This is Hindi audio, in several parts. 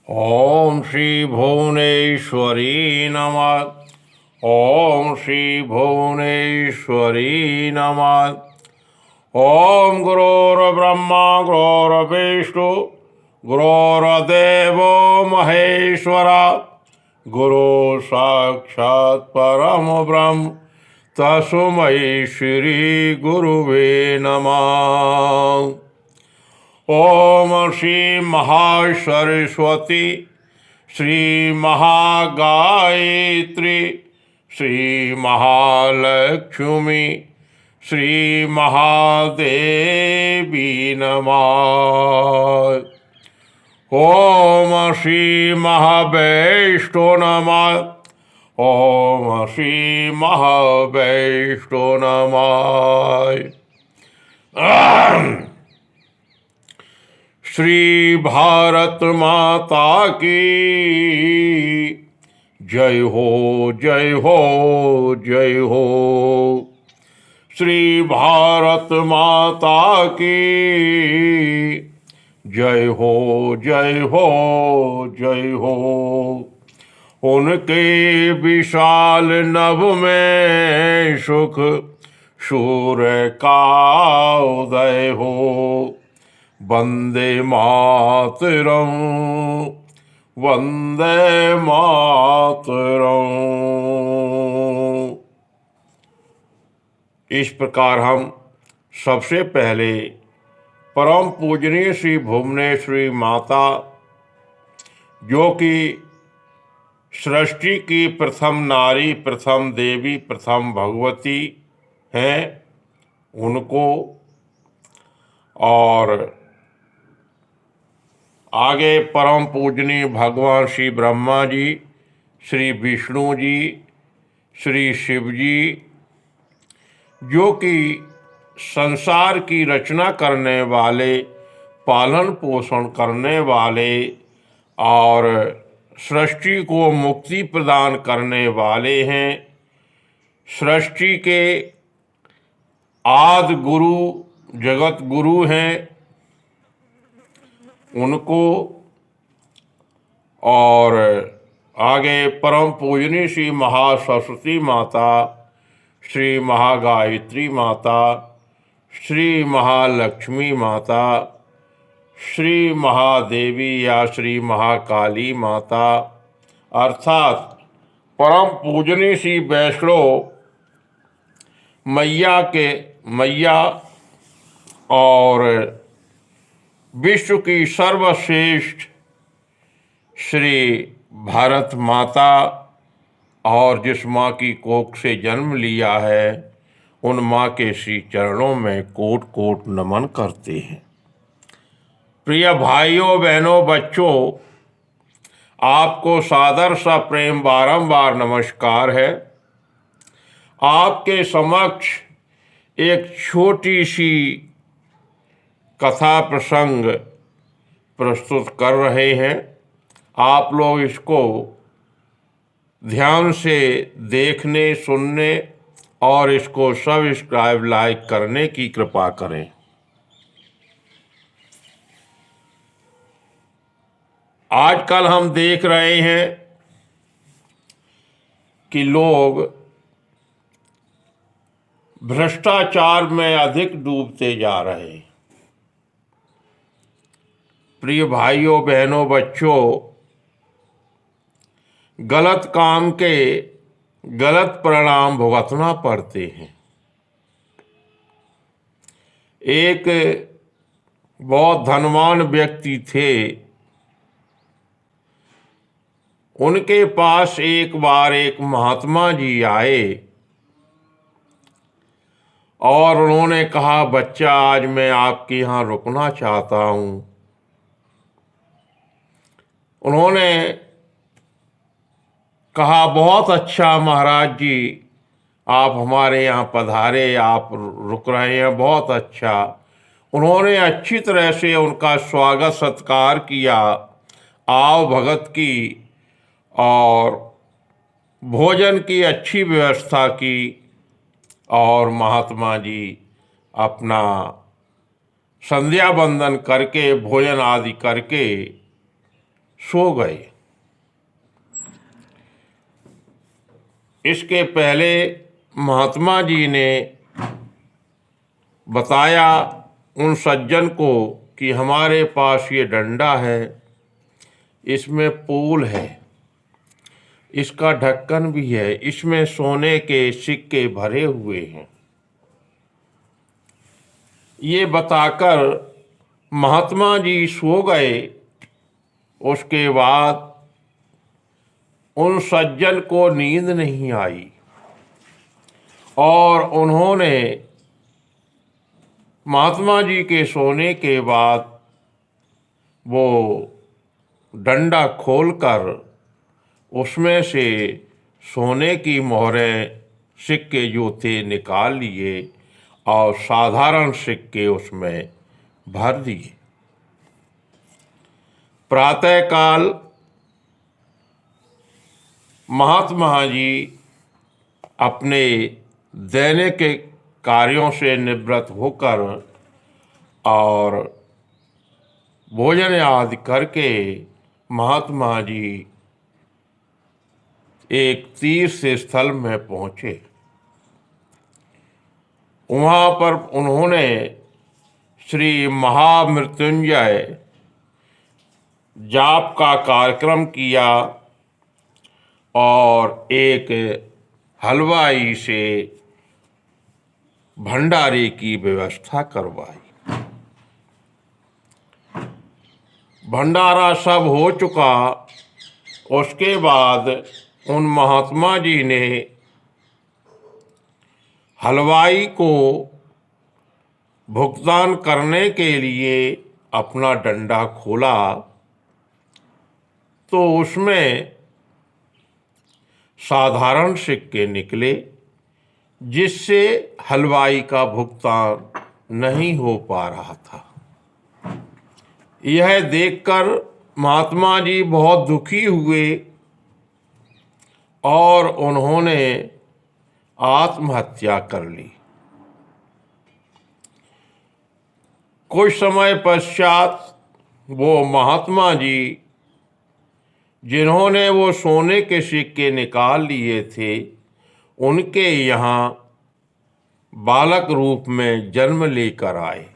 ओम श्री भुवनेश्वरी नमः। ओम श्री भुवनेश्वरी नमः। ओम गुरुर्ब्रह्मा गुरुर्विष्णु गुरुर्देवो महेश्वरा गुरु साक्षात् परम ब्रह्म तस्मै श्री गुरुवे नमः। ओम श्री महासरस्वती श्री महागायत्री श्री महालक्ष्मी श्री महादेवी नमः। ओम श्री महावैष्णो नमः। ओम श्री महावैष्णो नमः। श्री भारत माता की जय हो जय हो जय हो। श्री भारत माता की जय हो जय हो जय हो। उनके विशाल नभ में सुख सूर्य का उदय हो। वंदे मातरम वंदे मातरम। इस प्रकार हम सबसे पहले परम पूजनीय श्री भुवनेश्वरी माता, जो कि सृष्टि की प्रथम नारी, प्रथम देवी, प्रथम भगवती हैं, उनको, और आगे परम पूजनीय भगवान श्री ब्रह्मा जी, श्री विष्णु जी, श्री शिव जी, जो कि संसार की रचना करने वाले, पालन पोषण करने वाले और सृष्टि को मुक्ति प्रदान करने वाले हैं। सृष्टि के आदि गुरु, जगत गुरु हैं, उनको, और आगे परम पूजनीय श्री महासरस्वती माता, श्री महागायत्री माता, श्री महालक्ष्मी माता, श्री महादेवी या श्री महाकाली माता, अर्थात परम पूजनीय श्री वैष्णव मैया और विश्व की सर्वश्रेष्ठ श्री भारत माता, और जिस माँ की कोख से जन्म लिया है, उन माँ के श्री चरणों में कोट कोट नमन करते हैं। प्रिय भाइयों बहनों बच्चों, आपको सादर सा प्रेम बारंबार नमस्कार है। आपके समक्ष एक छोटी सी कथा प्रसंग प्रस्तुत कर रहे हैं। आप लोग इसको ध्यान से देखने, सुनने और इसको सब्सक्राइब, लाइक करने की कृपा करें। आजकल हम देख रहे हैं कि लोग भ्रष्टाचार में अधिक डूबते जा रहे हैं। प्रिय भाइयों बहनों बच्चों, गलत काम के गलत परिणाम भुगतना पड़ते हैं। एक बहुत धनवान व्यक्ति थे। उनके पास एक बार एक महात्मा जी आए और उन्होंने कहा, बच्चा आज मैं आपके यहाँ रुकना चाहता हूँ। उन्होंने कहा, बहुत अच्छा महाराज जी, आप हमारे यहाँ पधारे, आप रुक रहे हैं, बहुत अच्छा। उन्होंने अच्छी तरह से उनका स्वागत सत्कार किया, आव भगत की, और भोजन की अच्छी व्यवस्था की, और महात्मा जी अपना संध्या बंदन करके, भोजन आदि करके सो गए। इसके पहले महात्मा जी ने बताया उन सज्जन को कि हमारे पास ये डंडा है, इसमें पोल है, इसका ढक्कन भी है, इसमें सोने के सिक्के भरे हुए हैं। ये बताकर महात्मा जी सो गए। उसके बाद उन सज्जन को नींद नहीं आई और उन्होंने महात्मा जी के सोने के बाद वो डंडा खोलकर उसमें से सोने की मोहरें, सिक्के जो थे निकाल लिए और साधारण सिक्के उसमें भर दिए। प्रातःकाल महात्मा जी अपने दैनिक कार्यों से निवृत्त होकर और भोजन आदि करके महात्मा जी एक तीर्थ स्थल में पहुँचे। वहाँ पर उन्होंने श्री महामृत्युंजय जाप का कार्यक्रम किया और एक हलवाई से भंडारे की व्यवस्था करवाई। भंडारा सब हो चुका। उसके बाद उन महात्मा जी ने हलवाई को भुगतान करने के लिए अपना डंडा खोला तो उसमें साधारण सिक्के निकले, जिससे हलवाई का भुगतान नहीं हो पा रहा था। यह देखकर महात्मा जी बहुत दुखी हुए और उन्होंने आत्महत्या कर ली। कुछ समय पश्चात वो महात्मा जी जिन्होंने वो सोने के सिक्के निकाल लिए थे, उनके यहाँ बालक रूप में जन्म लेकर आए।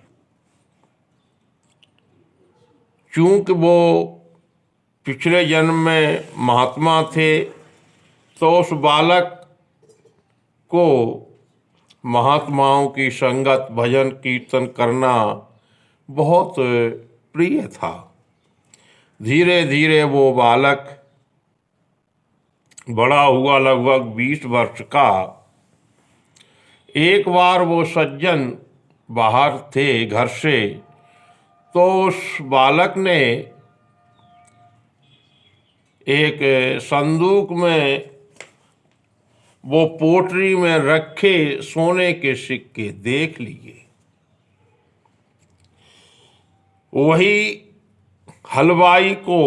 चूँकि वो पिछले जन्म में महात्मा थे तो उस बालक को महात्माओं की संगत, भजन कीर्तन करना बहुत प्रिय था। धीरे धीरे वो बालक बड़ा हुआ, लगभग 20 वर्ष का। एक बार वो सज्जन बाहर थे घर से, तो उस बालक ने एक संदूक में वो पोटरी में रखे सोने के सिक्के देख लिए। वही हलवाई को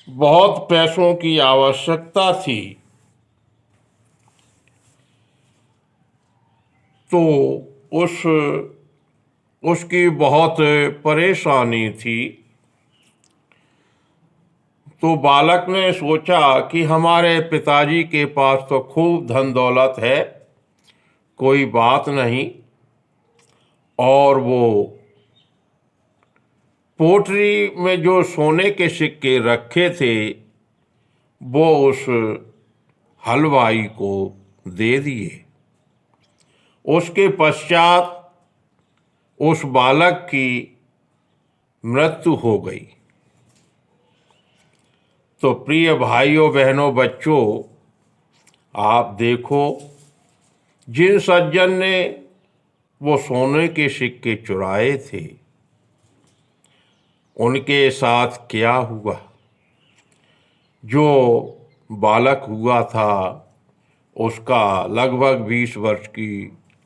बहुत पैसों की आवश्यकता थी, तो उसकी बहुत परेशानी थी। तो बालक ने सोचा कि हमारे पिताजी के पास तो खूब धन दौलत है, कोई बात नहीं, और वो पोटरी में जो सोने के सिक्के रखे थे वो उस हलवाई को दे दिए। उसके पश्चात उस बालक की मृत्यु हो गई। तो प्रिय भाइयों बहनों बच्चों, आप देखो, जिन सज्जन ने वो सोने के सिक्के चुराए थे उनके साथ क्या हुआ। जो बालक हुआ था उसका लगभग 20 वर्ष की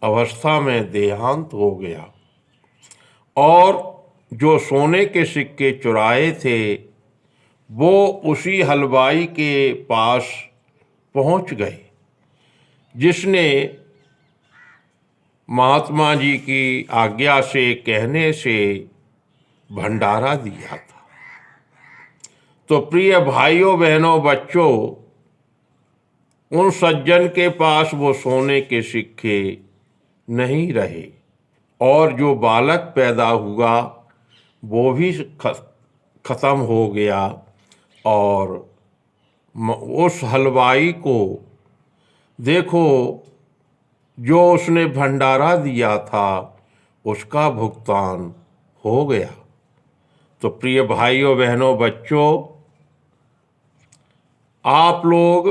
अवस्था में देहांत हो गया, और जो सोने के सिक्के चुराए थे वो उसी हलवाई के पास पहुंच गए, जिसने महात्मा जी की आज्ञा से, कहने से भंडारा दिया था। तो प्रिय भाइयों बहनों बच्चों, उन सज्जन के पास वो सोने के सिक्के नहीं रहे और जो बालक पैदा हुआ वो भी खत्म हो गया। और उस हलवाई को देखो, जो उसने भंडारा दिया था उसका भुगतान हो गया। तो प्रिय भाइयों बहनों बच्चों, आप लोग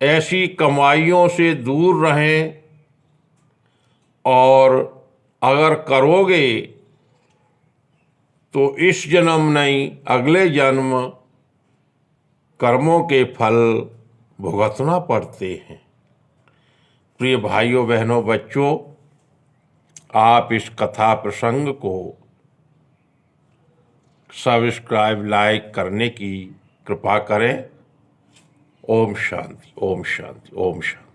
ऐसी कमाइयों से दूर रहें और अगर करोगे तो इस जन्म नहीं अगले जन्म कर्मों के फल भुगतना पड़ते हैं। प्रिय भाइयों बहनों बच्चों, आप इस कथा प्रसंग को सब्सक्राइब लाइक करने की कृपा करें। ओम शांति, ओम शांति, ओम शांति।